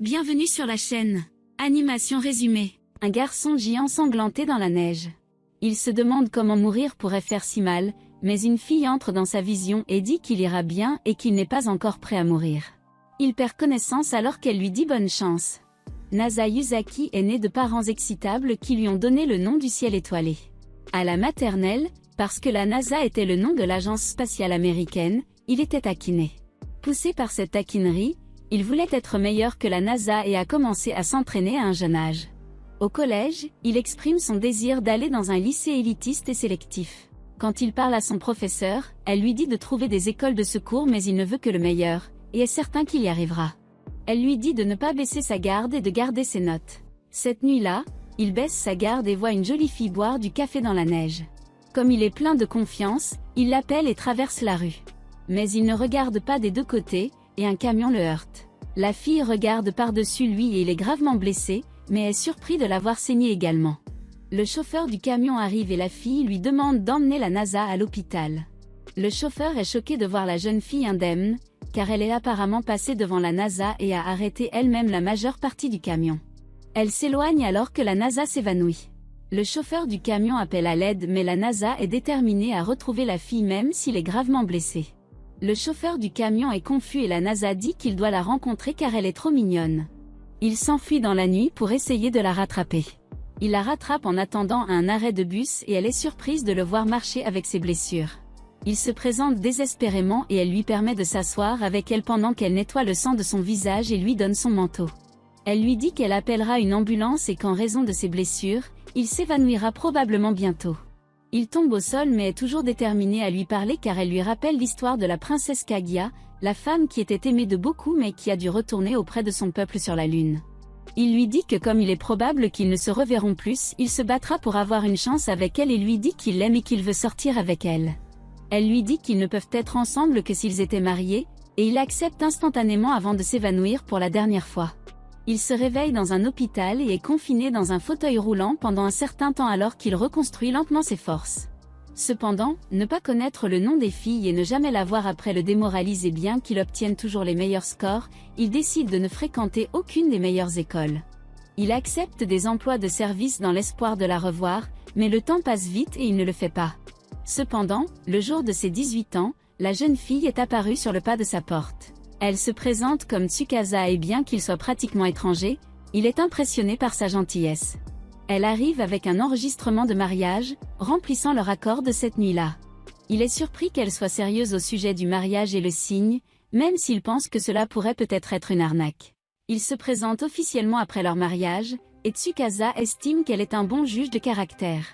Bienvenue sur la chaîne. Animation résumée. Un garçon gît ensanglanté dans la neige. Il se demande comment mourir pourrait faire si mal, mais une fille entre dans sa vision et dit qu'il ira bien et qu'il n'est pas encore prêt à mourir. Il perd connaissance alors qu'elle lui dit bonne chance. Nasa Yuzaki est né de parents excitables qui lui ont donné le nom du ciel étoilé. À la maternelle, parce que la NASA était le nom de l'agence spatiale américaine, il était taquiné. Poussé par cette taquinerie, il voulait être meilleur que la NASA et a commencé à s'entraîner à un jeune âge. Au collège, il exprime son désir d'aller dans un lycée élitiste et sélectif. Quand il parle à son professeur, elle lui dit de trouver des écoles de secours mais il ne veut que le meilleur, et est certain qu'il y arrivera. Elle lui dit de ne pas baisser sa garde et de garder ses notes. Cette nuit-là, il baisse sa garde et voit une jolie fille boire du café dans la neige. Comme il est plein de confiance, il l'appelle et traverse la rue. Mais il ne regarde pas des deux côtés, et un camion le heurte. La fille regarde par-dessus lui et il est gravement blessé, mais est surpris de l'avoir saigné également. Le chauffeur du camion arrive et la fille lui demande d'emmener la NASA à l'hôpital. Le chauffeur est choqué de voir la jeune fille indemne, car elle est apparemment passée devant la NASA et a arrêté elle-même la majeure partie du camion. Elle s'éloigne alors que la NASA s'évanouit. Le chauffeur du camion appelle à l'aide mais la NASA est déterminée à retrouver la fille même s'il est gravement blessé. Le chauffeur du camion est confus et la NASA dit qu'il doit la rencontrer car elle est trop mignonne. Il s'enfuit dans la nuit pour essayer de la rattraper. Il la rattrape en attendant à un arrêt de bus et elle est surprise de le voir marcher avec ses blessures. Il se présente désespérément et elle lui permet de s'asseoir avec elle pendant qu'elle nettoie le sang de son visage et lui donne son manteau. Elle lui dit qu'elle appellera une ambulance et qu'en raison de ses blessures, il s'évanouira probablement bientôt. Il tombe au sol mais est toujours déterminé à lui parler car elle lui rappelle l'histoire de la princesse Kaguya, la femme qui était aimée de beaucoup mais qui a dû retourner auprès de son peuple sur la Lune. Il lui dit que comme il est probable qu'ils ne se reverront plus, il se battra pour avoir une chance avec elle et lui dit qu'il l'aime et qu'il veut sortir avec elle. Elle lui dit qu'ils ne peuvent être ensemble que s'ils étaient mariés, et il accepte instantanément avant de s'évanouir pour la dernière fois. Il se réveille dans un hôpital et est confiné dans un fauteuil roulant pendant un certain temps alors qu'il reconstruit lentement ses forces. Cependant, ne pas connaître le nom des filles et ne jamais la voir après le démoralise et bien qu'il obtienne toujours les meilleurs scores, il décide de ne fréquenter aucune des meilleures écoles. Il accepte des emplois de service dans l'espoir de la revoir, mais le temps passe vite et il ne le fait pas. Cependant, le jour de ses 18 ans, la jeune fille est apparue sur le pas de sa porte. Elle se présente comme Tsukasa et bien qu'il soit pratiquement étranger, il est impressionné par sa gentillesse. Elle arrive avec un enregistrement de mariage, remplissant leur accord de cette nuit-là. Il est surpris qu'elle soit sérieuse au sujet du mariage et le signe, même s'il pense que cela pourrait peut-être être une arnaque. Ils se présentent officiellement après leur mariage, et Tsukasa estime qu'elle est un bon juge de caractère.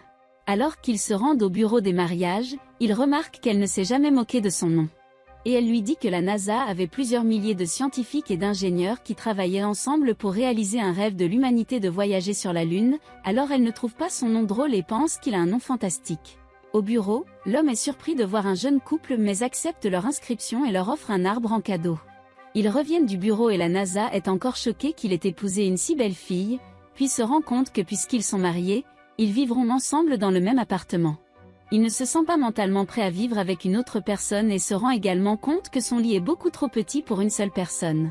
Alors qu'ils se rendent au bureau des mariages, il remarque qu'elle ne s'est jamais moquée de son nom. Et elle lui dit que la NASA avait plusieurs milliers de scientifiques et d'ingénieurs qui travaillaient ensemble pour réaliser un rêve de l'humanité de voyager sur la Lune, alors elle ne trouve pas son nom drôle et pense qu'il a un nom fantastique. Au bureau, l'homme est surpris de voir un jeune couple mais accepte leur inscription et leur offre un arbre en cadeau. Ils reviennent du bureau et la NASA est encore choquée qu'il ait épousé une si belle fille, puis se rend compte que puisqu'ils sont mariés, ils vivront ensemble dans le même appartement. Il ne se sent pas mentalement prêt à vivre avec une autre personne et se rend également compte que son lit est beaucoup trop petit pour une seule personne.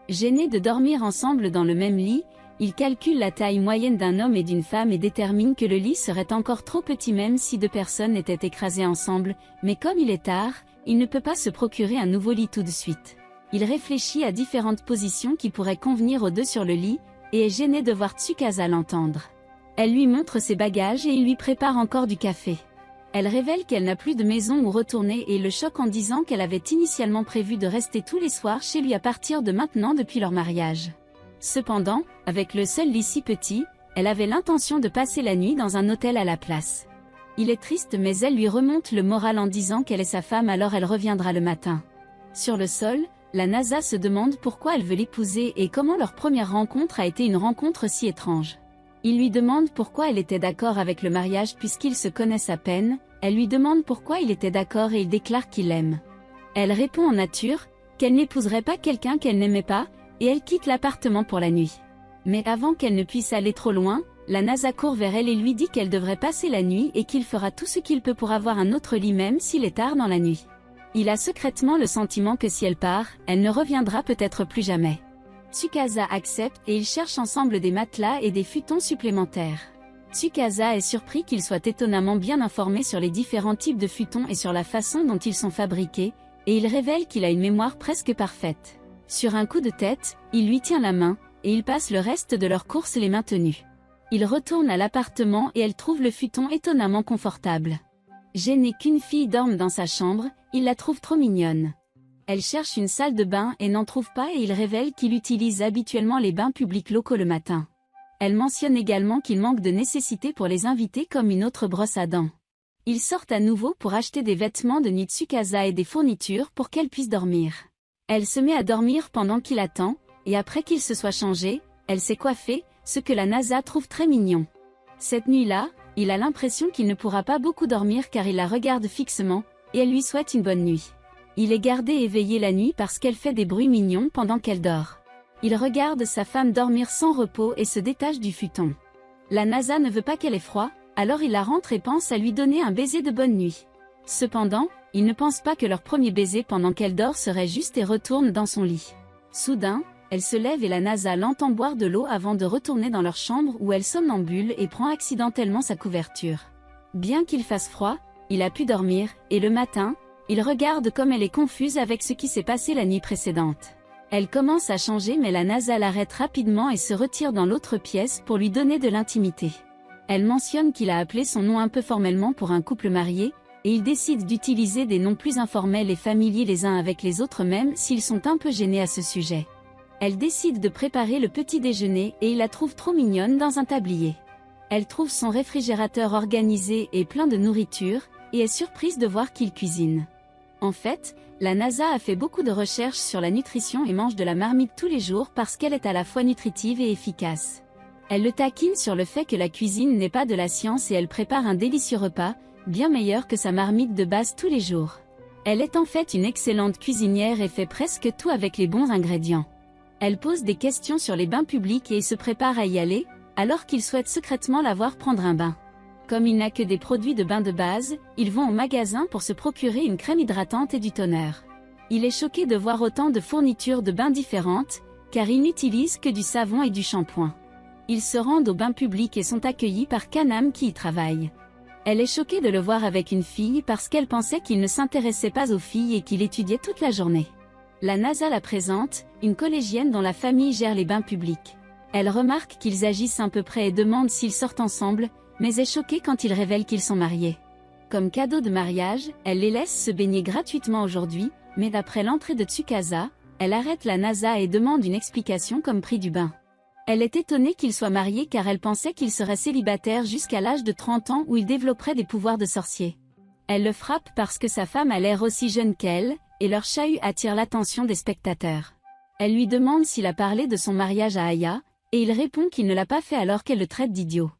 Gêné de dormir ensemble dans le même lit, il calcule la taille moyenne d'un homme et d'une femme et détermine que le lit serait encore trop petit même si deux personnes étaient écrasées ensemble, mais comme il est tard, il ne peut pas se procurer un nouveau lit tout de suite. Il réfléchit à différentes positions qui pourraient convenir aux deux sur le lit, et est gêné de voir Tsukasa l'entendre. Elle lui montre ses bagages et il lui prépare encore du café. Elle révèle qu'elle n'a plus de maison où retourner et le choque en disant qu'elle avait initialement prévu de rester tous les soirs chez lui à partir de maintenant depuis leur mariage. Cependant, avec le seul lit si petit, elle avait l'intention de passer la nuit dans un hôtel à la place. Il est triste mais elle lui remonte le moral en disant qu'elle est sa femme alors elle reviendra le matin. Sur le sol, la NASA se demande pourquoi elle veut l'épouser et comment leur première rencontre a été une rencontre si étrange. Il lui demande pourquoi elle était d'accord avec le mariage puisqu'ils se connaissent à peine, elle lui demande pourquoi il était d'accord et il déclare qu'il l'aime. Elle répond en nature, qu'elle n'épouserait pas quelqu'un qu'elle n'aimait pas, et elle quitte l'appartement pour la nuit. Mais avant qu'elle ne puisse aller trop loin, la NASA court vers elle et lui dit qu'elle devrait passer la nuit et qu'il fera tout ce qu'il peut pour avoir un autre lit même s'il est tard dans la nuit. Il a secrètement le sentiment que si elle part, elle ne reviendra peut-être plus jamais. Tsukasa accepte et ils cherchent ensemble des matelas et des futons supplémentaires. Tsukasa est surpris qu'il soit étonnamment bien informé sur les différents types de futons et sur la façon dont ils sont fabriqués, et il révèle qu'il a une mémoire presque parfaite. Sur un coup de tête, il lui tient la main, et ils passent le reste de leur course les mains tenues. Ils retournent à l'appartement et elle trouve le futon étonnamment confortable. Gêné qu'une fille dorme dans sa chambre, il la trouve trop mignonne. Elle cherche une salle de bain et n'en trouve pas et il révèle qu'il utilise habituellement les bains publics locaux le matin. Elle mentionne également qu'il manque de nécessité pour les invités comme une autre brosse à dents. Ils sortent à nouveau pour acheter des vêtements de nuit de Tsukasa et des fournitures pour qu'elle puisse dormir. Elle se met à dormir pendant qu'il attend, et après qu'il se soit changé, elle s'est coiffée, ce que la Nasa trouve très mignon. Cette nuit-là, il a l'impression qu'il ne pourra pas beaucoup dormir car il la regarde fixement, et elle lui souhaite une bonne nuit. Il est gardé éveillé la nuit parce qu'elle fait des bruits mignons pendant qu'elle dort. Il regarde sa femme dormir sans repos et se détache du futon. La Nasa ne veut pas qu'elle ait froid, alors il la rentre et pense à lui donner un baiser de bonne nuit. Cependant, il ne pense pas que leur premier baiser pendant qu'elle dort serait juste et retourne dans son lit. Soudain, elle se lève et la Nasa l'entend boire de l'eau avant de retourner dans leur chambre où elle somnambule et prend accidentellement sa couverture. Bien qu'il fasse froid, il a pu dormir, et le matin, il regarde comme elle est confuse avec ce qui s'est passé la nuit précédente. Elle commence à changer mais la Nasa l'arrête rapidement et se retire dans l'autre pièce pour lui donner de l'intimité. Elle mentionne qu'il a appelé son nom un peu formellement pour un couple marié, et ils décident d'utiliser des noms plus informels et familiers les uns avec les autres même s'ils sont un peu gênés à ce sujet. Elle décide de préparer le petit déjeuner et il la trouve trop mignonne dans un tablier. Elle trouve son réfrigérateur organisé et plein de nourriture, et est surprise de voir qu'il cuisine. En fait, la Nasa a fait beaucoup de recherches sur la nutrition et mange de la marmite tous les jours parce qu'elle est à la fois nutritive et efficace. Elle le taquine sur le fait que la cuisine n'est pas de la science et elle prépare un délicieux repas, bien meilleur que sa marmite de base tous les jours. Elle est en fait une excellente cuisinière et fait presque tout avec les bons ingrédients. Elle pose des questions sur les bains publics et il se prépare à y aller, alors qu'il souhaite secrètement la voir prendre un bain. Comme il n'a que des produits de bain de base, ils vont au magasin pour se procurer une crème hydratante et du toner. Il est choqué de voir autant de fournitures de bains différentes, car il n'utilise que du savon et du shampoing. Ils se rendent au bain public et sont accueillis par Kanam qui y travaille. Elle est choquée de le voir avec une fille parce qu'elle pensait qu'il ne s'intéressait pas aux filles et qu'il étudiait toute la journée. La Nasa la présente, une collégienne dont la famille gère les bains publics. Elle remarque qu'ils agissent à peu près et demande s'ils sortent ensemble, mais est choquée quand ils révèlent qu'ils sont mariés. Comme cadeau de mariage, elle les laisse se baigner gratuitement aujourd'hui, mais d'après l'entrée de Tsukasa, elle arrête la Nasa et demande une explication comme prix du bain. Elle est étonnée qu'ils soient mariés car elle pensait qu'ils seraient célibataires jusqu'à l'âge de 30 ans où ils développeraient des pouvoirs de sorcier. Elle le frappe parce que sa femme a l'air aussi jeune qu'elle, et leur chahut attire l'attention des spectateurs. Elle lui demande s'il a parlé de son mariage à Aya, et il répond qu'il ne l'a pas fait alors qu'elle le traite d'idiot.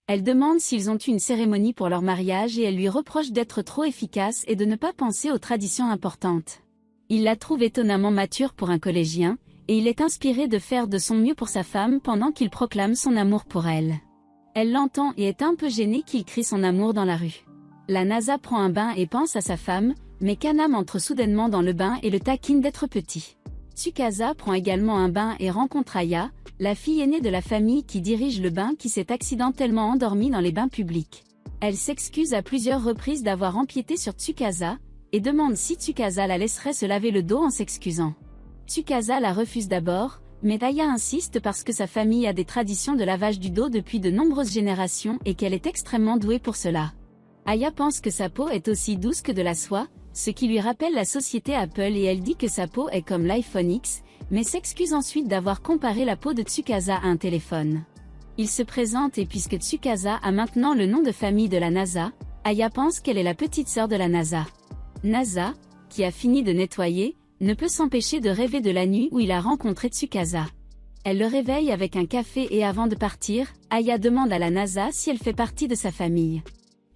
Elle demande s'ils ont eu une cérémonie pour leur mariage et elle lui reproche d'être trop efficace et de ne pas penser aux traditions importantes. Il la trouve étonnamment mature pour un collégien, et il est inspiré de faire de son mieux pour sa femme pendant qu'il proclame son amour pour elle. Elle l'entend et est un peu gênée qu'il crie son amour dans la rue. La Nasa prend un bain et pense à sa femme, mais Kanam entre soudainement dans le bain et le taquine d'être petit. Tsukasa prend également un bain et rencontre Aya, la fille aînée de la famille qui dirige le bain qui s'est accidentellement endormie dans les bains publics. Elle s'excuse à plusieurs reprises d'avoir empiété sur Tsukasa, et demande si Tsukasa la laisserait se laver le dos en s'excusant. Tsukasa la refuse d'abord, mais Aya insiste parce que sa famille a des traditions de lavage du dos depuis de nombreuses générations et qu'elle est extrêmement douée pour cela. Aya pense que sa peau est aussi douce que de la soie, ce qui lui rappelle la société Apple et elle dit que sa peau est comme l'iPhone X, mais s'excuse ensuite d'avoir comparé la peau de Tsukasa à un téléphone. Il se présente et puisque Tsukasa a maintenant le nom de famille de la Nasa, Aya pense qu'elle est la petite sœur de la Nasa. Nasa, qui a fini de nettoyer, ne peut s'empêcher de rêver de la nuit où il a rencontré Tsukasa. Elle le réveille avec un café et avant de partir, Aya demande à la Nasa si elle fait partie de sa famille.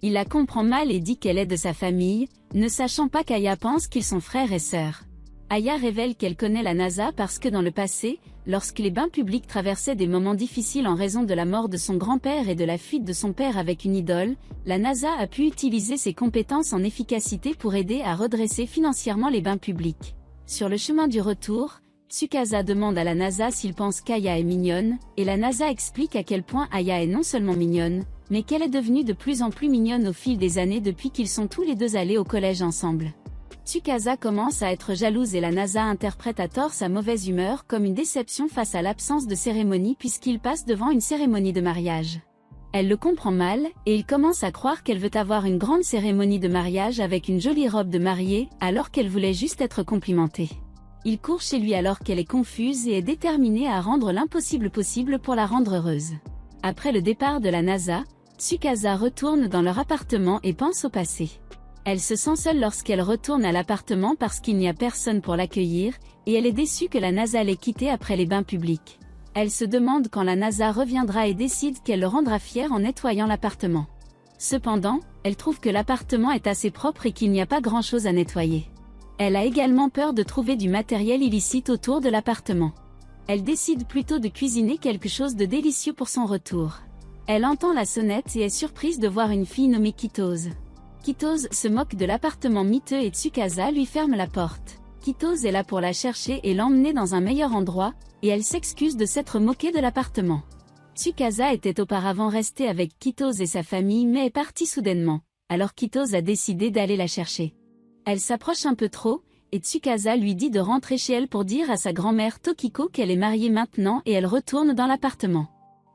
Il la comprend mal et dit qu'elle est de sa famille, ne sachant pas qu'Aya pense qu'ils sont frères et sœurs. Aya révèle qu'elle connaît la Nasa parce que dans le passé, lorsque les bains publics traversaient des moments difficiles en raison de la mort de son grand-père et de la fuite de son père avec une idole, la Nasa a pu utiliser ses compétences en efficacité pour aider à redresser financièrement les bains publics. Sur le chemin du retour, Tsukasa demande à la NASA s'il pense qu'Aya est mignonne, et la NASA explique à quel point Aya est non seulement mignonne, mais qu'elle est devenue de plus en plus mignonne au fil des années depuis qu'ils sont tous les deux allés au collège ensemble. Tsukasa commence à être jalouse et la NASA interprète à tort sa mauvaise humeur comme une déception face à l'absence de cérémonie puisqu'il passe devant une cérémonie de mariage. Elle le comprend mal, et il commence à croire qu'elle veut avoir une grande cérémonie de mariage avec une jolie robe de mariée, alors qu'elle voulait juste être complimentée. Il court chez lui alors qu'elle est confuse et est déterminée à rendre l'impossible possible pour la rendre heureuse. Après le départ de la NASA, Tsukasa retourne dans leur appartement et pense au passé. Elle se sent seule lorsqu'elle retourne à l'appartement parce qu'il n'y a personne pour l'accueillir, et elle est déçue que la NASA l'ait quittée après les bains publics. Elle se demande quand la NASA reviendra et décide qu'elle le rendra fier en nettoyant l'appartement. Cependant, elle trouve que l'appartement est assez propre et qu'il n'y a pas grand-chose à nettoyer. Elle a également peur de trouver du matériel illicite autour de l'appartement. Elle décide plutôt de cuisiner quelque chose de délicieux pour son retour. Elle entend la sonnette et est surprise de voir une fille nommée Kitose. Kitose se moque de l'appartement miteux et Tsukasa lui ferme la porte. Kitose est là pour la chercher et l'emmener dans un meilleur endroit, et elle s'excuse de s'être moquée de l'appartement. Tsukasa était auparavant restée avec Kitose et sa famille mais est partie soudainement, alors Kitose a décidé d'aller la chercher. Elle s'approche un peu trop, et Tsukasa lui dit de rentrer chez elle pour dire à sa grand-mère Tokiko qu'elle est mariée maintenant et elle retourne dans l'appartement.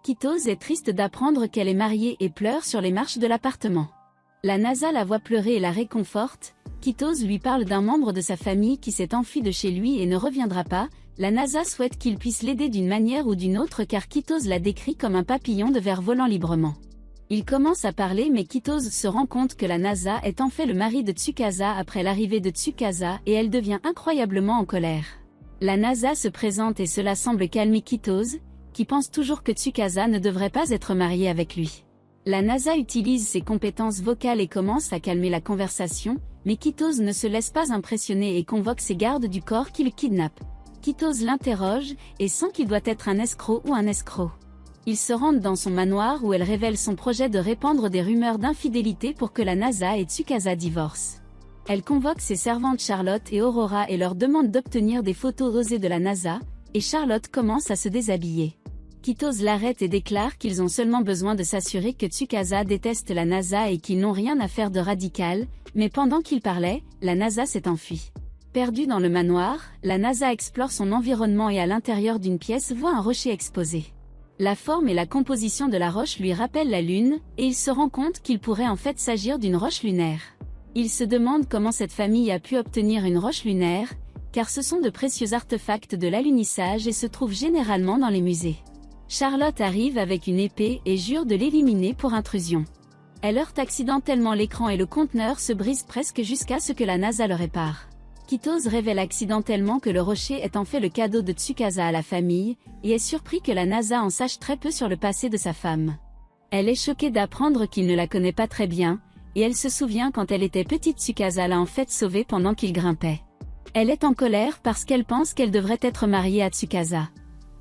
Kitose est triste d'apprendre qu'elle est mariée et pleure sur les marches de l'appartement. La NASA la voit pleurer et la réconforte. Kitose lui parle d'un membre de sa famille qui s'est enfui de chez lui et ne reviendra pas. La NASA souhaite qu'il puisse l'aider d'une manière ou d'une autre car Kitose la décrit comme un papillon de verre volant librement. Il commence à parler mais Kitose se rend compte que la NASA est en fait le mari de Tsukasa après l'arrivée de Tsukasa et elle devient incroyablement en colère. La NASA se présente et cela semble calmer Kitose, qui pense toujours que Tsukasa ne devrait pas être marié avec lui. La NASA utilise ses compétences vocales et commence à calmer la conversation, mais Kitose ne se laisse pas impressionner et convoque ses gardes du corps qui le kidnappent. Kitose l'interroge et sent qu'il doit être un escroc ou un escroc. Ils se rendent dans son manoir où elle révèle son projet de répandre des rumeurs d'infidélité pour que la NASA et Tsukasa divorcent. Elle convoque ses servantes Charlotte et Aurora et leur demande d'obtenir des photos osées de la NASA, et Charlotte commence à se déshabiller. Kitose l'arrête et déclare qu'ils ont seulement besoin de s'assurer que Tsukasa déteste la NASA et qu'ils n'ont rien à faire de radical, mais pendant qu'ils parlaient, la NASA s'est enfuie. Perdue dans le manoir, la NASA explore son environnement et à l'intérieur d'une pièce voit un rocher exposé. La forme et la composition de la roche lui rappellent la Lune, et il se rend compte qu'il pourrait en fait s'agir d'une roche lunaire. Il se demande comment cette famille a pu obtenir une roche lunaire, car ce sont de précieux artefacts de l'alunissage et se trouvent généralement dans les musées. Charlotte arrive avec une épée et jure de l'éliminer pour intrusion. Elle heurte accidentellement l'écran et le conteneur se brise presque jusqu'à ce que la NASA le répare. Kitose révèle accidentellement que le rocher est en fait le cadeau de Tsukasa à la famille, et est surpris que la NASA en sache très peu sur le passé de sa femme. Elle est choquée d'apprendre qu'il ne la connaît pas très bien, et elle se souvient quand elle était petite Tsukasa l'a en fait sauvée pendant qu'il grimpait. Elle est en colère parce qu'elle pense qu'elle devrait être mariée à Tsukasa.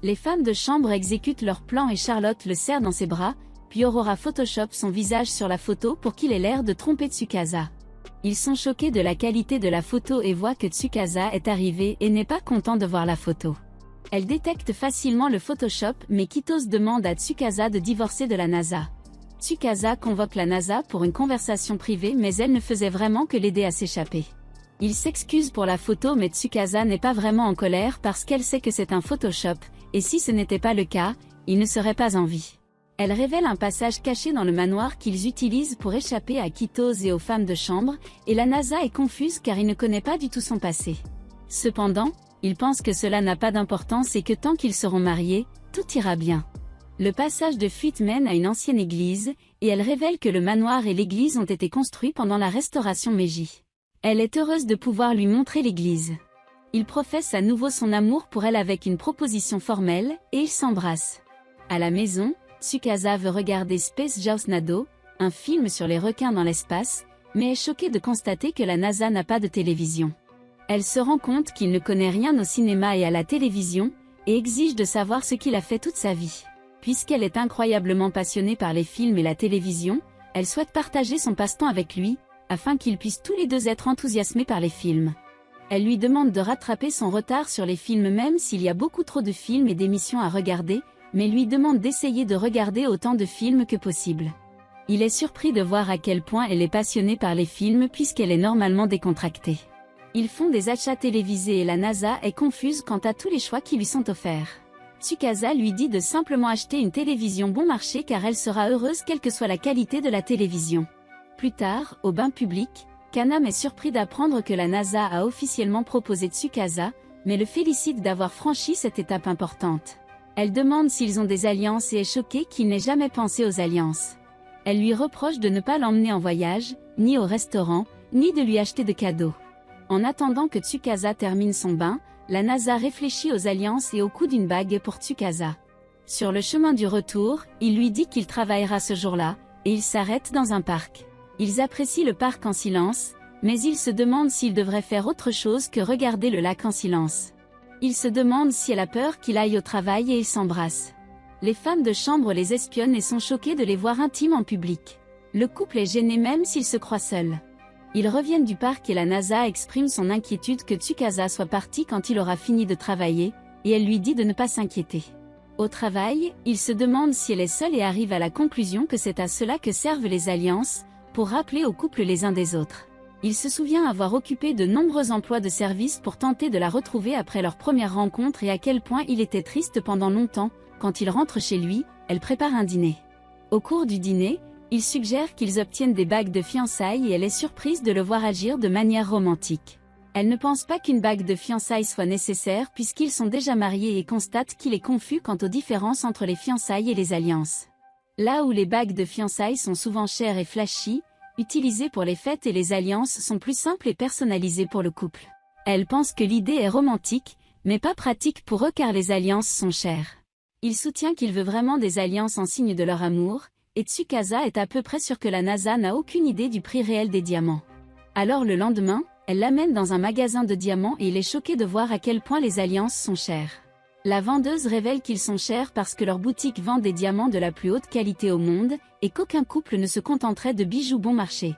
Les femmes de chambre exécutent leur plan et Charlotte le serre dans ses bras, puis Aurora Photoshop son visage sur la photo pour qu'il ait l'air de tromper Tsukasa. Ils sont choqués de la qualité de la photo et voient que Tsukasa est arrivé et n'est pas content de voir la photo. Elle détecte facilement le Photoshop mais Kitose demande à Tsukasa de divorcer de la NASA. Tsukasa convoque la NASA pour une conversation privée mais elle ne faisait vraiment que l'aider à s'échapper. Il s'excuse pour la photo mais Tsukasa n'est pas vraiment en colère parce qu'elle sait que c'est un Photoshop, et si ce n'était pas le cas, il ne serait pas en vie. Elle révèle un passage caché dans le manoir qu'ils utilisent pour échapper à Kitose et aux femmes de chambre, et la NASA est confuse car il ne connaît pas du tout son passé. Cependant, il pense que cela n'a pas d'importance et que tant qu'ils seront mariés, tout ira bien. Le passage de fuite mène à une ancienne église, et elle révèle que le manoir et l'église ont été construits pendant la restauration Meiji. Elle est heureuse de pouvoir lui montrer l'église. Il professe à nouveau son amour pour elle avec une proposition formelle, et ils s'embrassent. À la maison, Tsukasa veut regarder Space Jousnado, un film sur les requins dans l'espace, mais est choquée de constater que la NASA n'a pas de télévision. Elle se rend compte qu'il ne connaît rien au cinéma et à la télévision, et exige de savoir ce qu'il a fait toute sa vie. Puisqu'elle est incroyablement passionnée par les films et la télévision, elle souhaite partager son passe-temps avec lui, afin qu'ils puissent tous les deux être enthousiasmés par les films. Elle lui demande de rattraper son retard sur les films même s'il y a beaucoup trop de films et d'émissions à regarder, mais lui demande d'essayer de regarder autant de films que possible. Il est surpris de voir à quel point elle est passionnée par les films puisqu'elle est normalement décontractée. Ils font des achats télévisés et la NASA est confuse quant à tous les choix qui lui sont offerts. Tsukasa lui dit de simplement acheter une télévision bon marché car elle sera heureuse quelle que soit la qualité de la télévision. Plus tard, au bain public, Kaname est surpris d'apprendre que la NASA a officiellement proposé Tsukasa, mais le félicite d'avoir franchi cette étape importante. Elle demande s'ils ont des alliances et est choquée qu'il n'ait jamais pensé aux alliances. Elle lui reproche de ne pas l'emmener en voyage, ni au restaurant, ni de lui acheter de cadeaux. En attendant que Tsukasa termine son bain, la NASA réfléchit aux alliances et au coût d'une bague pour Tsukasa. Sur le chemin du retour, il lui dit qu'il travaillera ce jour-là, et ils s'arrêtent dans un parc. Ils apprécient le parc en silence, mais ils se demandent s'ils devraient faire autre chose que regarder le lac en silence. Ils se demandent si elle a peur qu'il aille au travail et ils s'embrassent. Les femmes de chambre les espionnent et sont choquées de les voir intimes en public. Le couple est gêné même s'ils se croient seuls. Ils reviennent du parc et la NASA exprime son inquiétude que Tsukasa soit parti quand il aura fini de travailler, et elle lui dit de ne pas s'inquiéter. Au travail, il se demande si elle est seule et arrive à la conclusion que c'est à cela que servent les alliances, pour rappeler au couple les uns des autres. Il se souvient avoir occupé de nombreux emplois de service pour tenter de la retrouver après leur première rencontre et à quel point il était triste pendant longtemps. Quand il rentre chez lui, elle prépare un dîner. Au cours du dîner, il suggère qu'ils obtiennent des bagues de fiançailles et elle est surprise de le voir agir de manière romantique. Elle ne pense pas qu'une bague de fiançailles soit nécessaire puisqu'ils sont déjà mariés et constate qu'il est confus quant aux différences entre les fiançailles et les alliances. Là où les bagues de fiançailles sont souvent chères et flashy, utilisées pour les fêtes et les alliances sont plus simples et personnalisées pour le couple. Elle pense que l'idée est romantique, mais pas pratique pour eux car les alliances sont chères. Il soutient qu'il veut vraiment des alliances en signe de leur amour, et Tsukasa est à peu près sûr que la NASA n'a aucune idée du prix réel des diamants. Alors le lendemain, elle l'amène dans un magasin de diamants et il est choqué de voir à quel point les alliances sont chères. La vendeuse révèle qu'ils sont chers parce que leur boutique vend des diamants de la plus haute qualité au monde, et qu'aucun couple ne se contenterait de bijoux bon marché.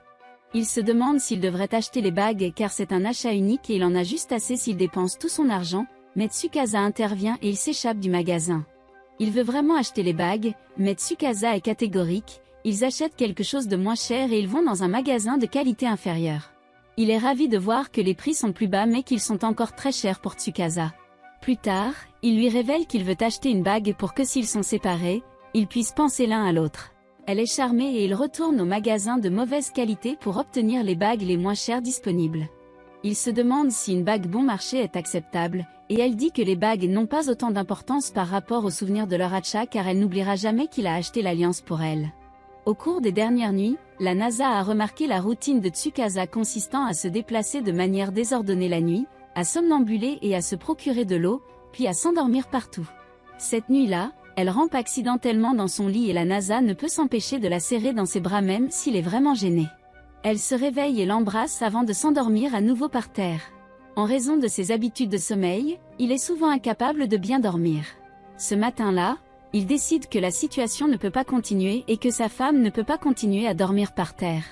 Il se demande s'il devrait acheter les bagues car c'est un achat unique et il en a juste assez s'il dépense tout son argent, mais Tsukasa intervient et il s'échappe du magasin. Il veut vraiment acheter les bagues, mais Tsukasa est catégorique, ils achètent quelque chose de moins cher et ils vont dans un magasin de qualité inférieure. Il est ravi de voir que les prix sont plus bas mais qu'ils sont encore très chers pour Tsukasa. Plus tard, il lui révèle qu'il veut acheter une bague pour que s'ils sont séparés, ils puissent penser l'un à l'autre. Elle est charmée et il retourne au magasin de mauvaise qualité pour obtenir les bagues les moins chères disponibles. Il se demande si une bague bon marché est acceptable, et elle dit que les bagues n'ont pas autant d'importance par rapport au souvenir de leur achat car elle n'oubliera jamais qu'il a acheté l'alliance pour elle. Au cours des dernières nuits, la NASA a remarqué la routine de Tsukasa consistant à se déplacer de manière désordonnée la nuit, à somnambuler et à se procurer de l'eau, puis à s'endormir partout. Cette nuit-là, elle rampe accidentellement dans son lit et la NASA ne peut s'empêcher de la serrer dans ses bras même s'il est vraiment gêné. Elle se réveille et l'embrasse avant de s'endormir à nouveau par terre. En raison de ses habitudes de sommeil, il est souvent incapable de bien dormir. Ce matin-là, il décide que la situation ne peut pas continuer et que sa femme ne peut pas continuer à dormir par terre.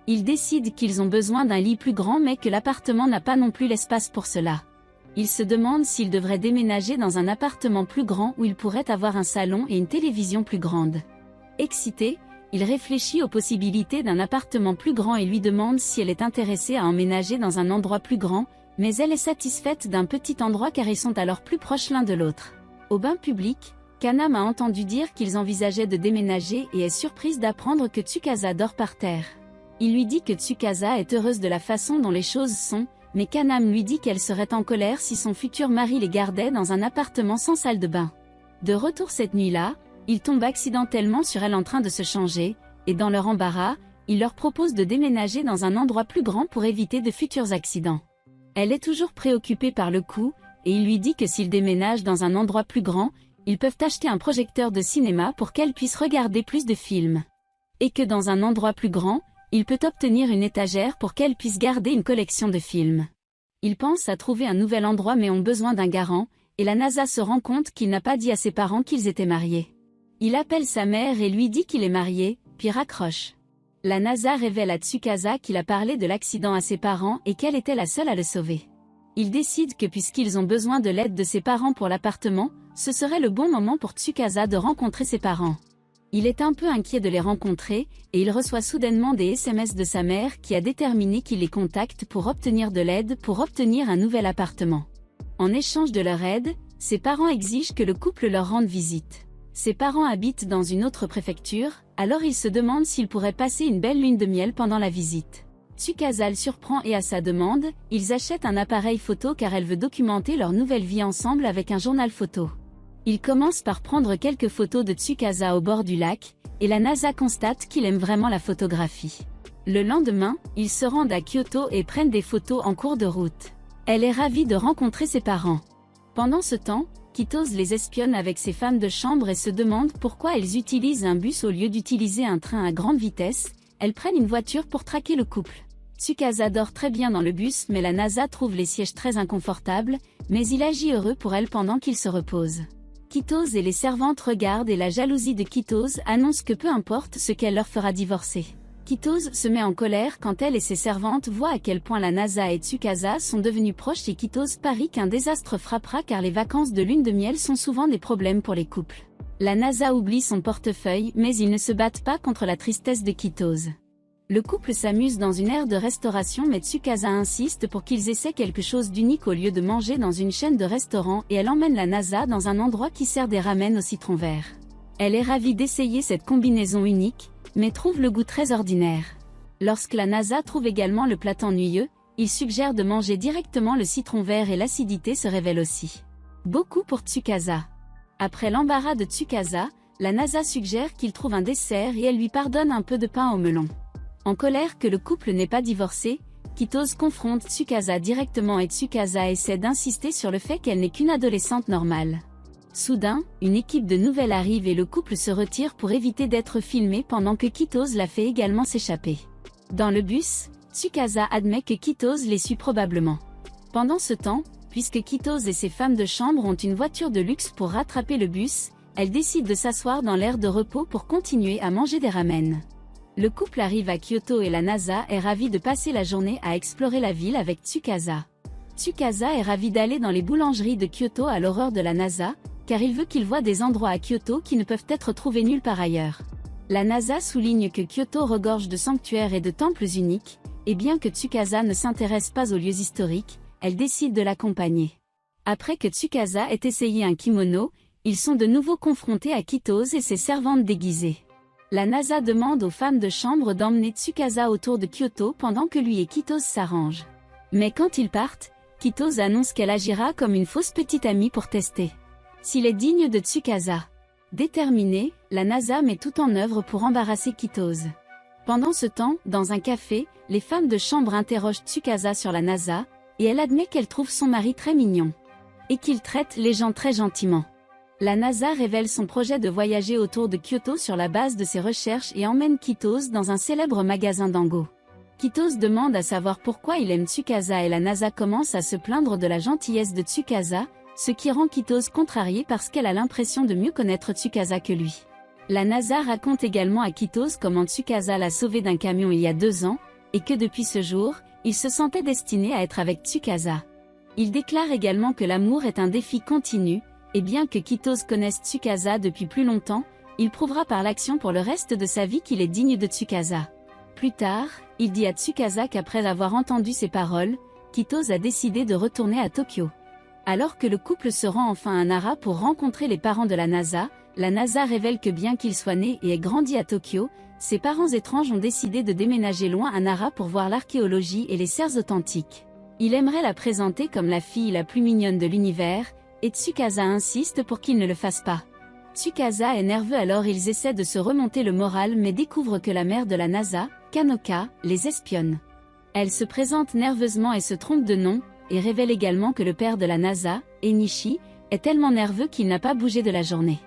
Il décide qu'ils ont besoin d'un lit plus grand mais que l'appartement n'a pas non plus l'espace pour cela. Il se demande s'il devrait déménager dans un appartement plus grand où il pourrait avoir un salon et une télévision plus grande. Excité, il réfléchit aux possibilités d'un appartement plus grand et lui demande si elle est intéressée à emménager dans un endroit plus grand, mais elle est satisfaite d'un petit endroit car ils sont alors plus proches l'un de l'autre. Au bain public, Kaname a entendu dire qu'ils envisageaient de déménager et est surprise d'apprendre que Tsukasa dort par terre. Il lui dit que Tsukasa est heureuse de la façon dont les choses sont, mais Kaname lui dit qu'elle serait en colère si son futur mari les gardait dans un appartement sans salle de bain. De retour cette nuit-là, il tombe accidentellement sur elle en train de se changer, et dans leur embarras, il leur propose de déménager dans un endroit plus grand pour éviter de futurs accidents. Elle est toujours préoccupée par le coût, et il lui dit que s'ils déménagent dans un endroit plus grand, ils peuvent acheter un projecteur de cinéma pour qu'elle puisse regarder plus de films. Et que dans un endroit plus grand, il peut obtenir une étagère pour qu'elle puisse garder une collection de films. Ils pensent à trouver un nouvel endroit mais ont besoin d'un garant, et la NASA se rend compte qu'il n'a pas dit à ses parents qu'ils étaient mariés. Il appelle sa mère et lui dit qu'il est marié, puis raccroche. La NASA révèle à Tsukasa qu'il a parlé de l'accident à ses parents et qu'elle était la seule à le sauver. Il décide que puisqu'ils ont besoin de l'aide de ses parents pour l'appartement, ce serait le bon moment pour Tsukasa de rencontrer ses parents. Il est un peu inquiet de les rencontrer, et il reçoit soudainement des SMS de sa mère qui a déterminé qu'il les contacte pour obtenir de l'aide pour obtenir un nouvel appartement. En échange de leur aide, ses parents exigent que le couple leur rende visite. Ses parents habitent dans une autre préfecture, alors il se demande s'ils pourraient passer une belle lune de miel pendant la visite. Tsukasa le surprend et à sa demande, ils achètent un appareil photo car elle veut documenter leur nouvelle vie ensemble avec un journal photo. Il commence par prendre quelques photos de Tsukasa au bord du lac, et la NASA constate qu'il aime vraiment la photographie. Le lendemain, ils se rendent à Kyoto et prennent des photos en cours de route. Elle est ravie de rencontrer ses parents. Pendant ce temps, Kitose les espionne avec ses femmes de chambre et se demande pourquoi elles utilisent un bus au lieu d'utiliser un train à grande vitesse. Elles prennent une voiture pour traquer le couple. Tsukasa dort très bien dans le bus mais la NASA trouve les sièges très inconfortables, mais il agit heureux pour elle pendant qu'il se repose. Kitose et les servantes regardent et la jalousie de Kitose annonce que peu importe ce qu'elle leur fera divorcer. Kitose se met en colère quand elle et ses servantes voient à quel point la NASA et Tsukasa sont devenus proches et Kitose parie qu'un désastre frappera car les vacances de lune de miel sont souvent des problèmes pour les couples. La NASA oublie son portefeuille mais ils ne se battent pas contre la tristesse de Kitose. Le couple s'amuse dans une aire de restauration mais Tsukasa insiste pour qu'ils essaient quelque chose d'unique au lieu de manger dans une chaîne de restaurants et elle emmène la NASA dans un endroit qui sert des ramen au citron vert. Elle est ravie d'essayer cette combinaison unique, mais trouve le goût très ordinaire. Lorsque la NASA trouve également le plat ennuyeux, il suggère de manger directement le citron vert et l'acidité se révèle aussi. Beaucoup pour Tsukasa. Après l'embarras de Tsukasa, la NASA suggère qu'il trouve un dessert et elle lui pardonne un peu de pain au melon. En colère que le couple n'ait pas divorcé, Kitose confronte Tsukasa directement et Tsukasa essaie d'insister sur le fait qu'elle n'est qu'une adolescente normale. Soudain, une équipe de nouvelles arrive et le couple se retire pour éviter d'être filmé pendant que Kitose la fait également s'échapper. Dans le bus, Tsukasa admet que Kitose les suit probablement. Pendant ce temps, puisque Kitose et ses femmes de chambre ont une voiture de luxe pour rattraper le bus, elles décident de s'asseoir dans l'aire de repos pour continuer à manger des ramen. Le couple arrive à Kyoto et la NASA est ravie de passer la journée à explorer la ville avec Tsukasa. Tsukasa est ravi d'aller dans les boulangeries de Kyoto à l'horreur de la NASA, car il veut qu'il voit des endroits à Kyoto qui ne peuvent être trouvés nulle part ailleurs. La NASA souligne que Kyoto regorge de sanctuaires et de temples uniques, et bien que Tsukasa ne s'intéresse pas aux lieux historiques, elle décide de l'accompagner. Après que Tsukasa ait essayé un kimono, ils sont de nouveau confrontés à Kitose et ses servantes déguisées. La NASA demande aux femmes de chambre d'emmener Tsukasa autour de Kyoto pendant que lui et Kitose s'arrangent. Mais quand ils partent, Kitose annonce qu'elle agira comme une fausse petite amie pour tester s'il est digne de Tsukasa. Déterminée, la NASA met tout en œuvre pour embarrasser Kitose. Pendant ce temps, dans un café, les femmes de chambre interrogent Tsukasa sur la NASA, et elle admet qu'elle trouve son mari très mignon. Et qu'il traite les gens très gentiment. La NASA révèle son projet de voyager autour de Kyoto sur la base de ses recherches et emmène Kitose dans un célèbre magasin d'Ango. Kitose demande à savoir pourquoi il aime Tsukasa et la NASA commence à se plaindre de la gentillesse de Tsukasa, ce qui rend Kitose contrariée parce qu'elle a l'impression de mieux connaître Tsukasa que lui. La NASA raconte également à Kitose comment Tsukasa l'a sauvé d'un camion il y a 2 ans, et que depuis ce jour, il se sentait destiné à être avec Tsukasa. Il déclare également que l'amour est un défi continu, et bien que Kitose connaisse Tsukasa depuis plus longtemps, il prouvera par l'action pour le reste de sa vie qu'il est digne de Tsukasa. Plus tard, il dit à Tsukasa qu'après avoir entendu ces paroles, Kitose a décidé de retourner à Tokyo. Alors que le couple se rend enfin à Nara pour rencontrer les parents de la NASA révèle que bien qu'il soit né et ait grandi à Tokyo, ses parents étranges ont décidé de déménager loin à Nara pour voir l'archéologie et les serres authentiques. Il aimerait la présenter comme la fille la plus mignonne de l'univers, et Tsukasa insiste pour qu'il ne le fasse pas. Tsukasa est nerveux alors ils essaient de se remonter le moral mais découvrent que la mère de la NASA, Kanoka, les espionne. Elle se présente nerveusement et se trompe de nom, et révèle également que le père de la NASA, Enishi, est tellement nerveux qu'il n'a pas bougé de la journée.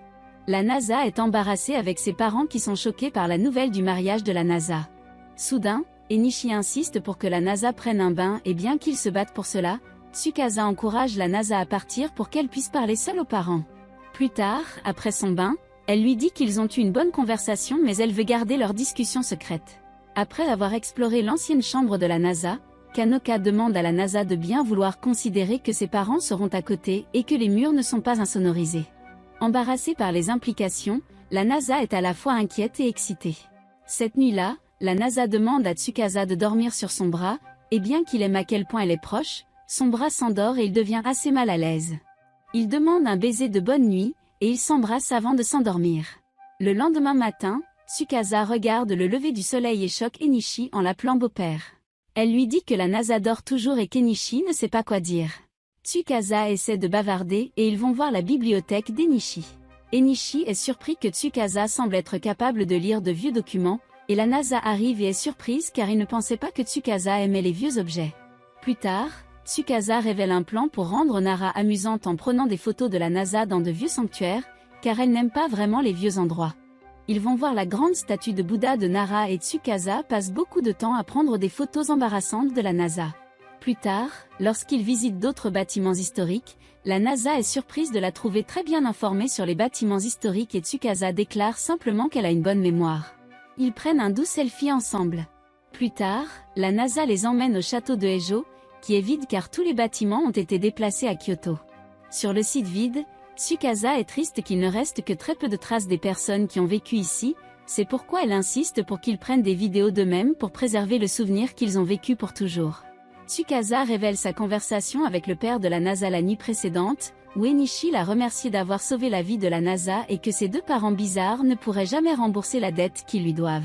La NASA est embarrassée avec ses parents qui sont choqués par la nouvelle du mariage de la NASA. Soudain, Enishi insiste pour que la NASA prenne un bain et bien qu'ils se battent pour cela, Tsukasa encourage la NASA à partir pour qu'elle puisse parler seule aux parents. Plus tard, après son bain, elle lui dit qu'ils ont eu une bonne conversation mais elle veut garder leur discussion secrète. Après avoir exploré l'ancienne chambre de la NASA, Kanoka demande à la NASA de bien vouloir considérer que ses parents seront à côté et que les murs ne sont pas insonorisés. Embarrassée par les implications, la NASA est à la fois inquiète et excitée. Cette nuit-là, la NASA demande à Tsukasa de dormir sur son bras, et bien qu'il aime à quel point elle est proche, son bras s'endort et il devient assez mal à l'aise. Il demande un baiser de bonne nuit, et ils s'embrassent avant de s'endormir. Le lendemain matin, Tsukasa regarde le lever du soleil et choque Enishi en l'appelant beau-père. Elle lui dit que la NASA dort toujours et qu'Enishi ne sait pas quoi dire. Tsukasa essaie de bavarder et ils vont voir la bibliothèque d'Enishi. Enishi est surpris que Tsukasa semble être capable de lire de vieux documents, et la NASA arrive et est surprise car il ne pensait pas que Tsukasa aimait les vieux objets. Plus tard, Tsukasa révèle un plan pour rendre Nara amusante en prenant des photos de la NASA dans de vieux sanctuaires, car elle n'aime pas vraiment les vieux endroits. Ils vont voir la grande statue de Bouddha de Nara et Tsukasa passe beaucoup de temps à prendre des photos embarrassantes de la NASA. Plus tard, lorsqu'ils visitent d'autres bâtiments historiques, la NASA est surprise de la trouver très bien informée sur les bâtiments historiques et Tsukasa déclare simplement qu'elle a une bonne mémoire. Ils prennent un doux selfie ensemble. Plus tard, la NASA les emmène au château de Heijo, qui est vide car tous les bâtiments ont été déplacés à Kyoto. Sur le site vide, Tsukasa est triste qu'il ne reste que très peu de traces des personnes qui ont vécu ici, c'est pourquoi elle insiste pour qu'ils prennent des vidéos d'eux-mêmes pour préserver le souvenir qu'ils ont vécu pour toujours. Tsukasa révèle sa conversation avec le père de la NASA la nuit précédente, où Enishi l'a remercié d'avoir sauvé la vie de la NASA et que ses deux parents bizarres ne pourraient jamais rembourser la dette qu'ils lui doivent.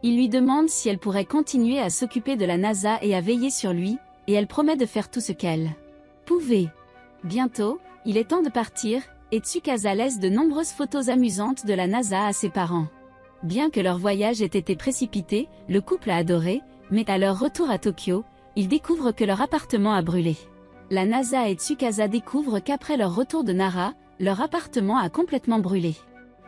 Il lui demande si elle pourrait continuer à s'occuper de la NASA et à veiller sur lui, et elle promet de faire tout ce qu'elle pouvait. Bientôt, il est temps de partir, et Tsukasa laisse de nombreuses photos amusantes de la NASA à ses parents. Bien que leur voyage ait été précipité, le couple a adoré, mais à leur retour à Tokyo, ils découvrent que leur appartement a brûlé. La NASA et Tsukasa découvrent qu'après leur retour de Nara, leur appartement a complètement brûlé.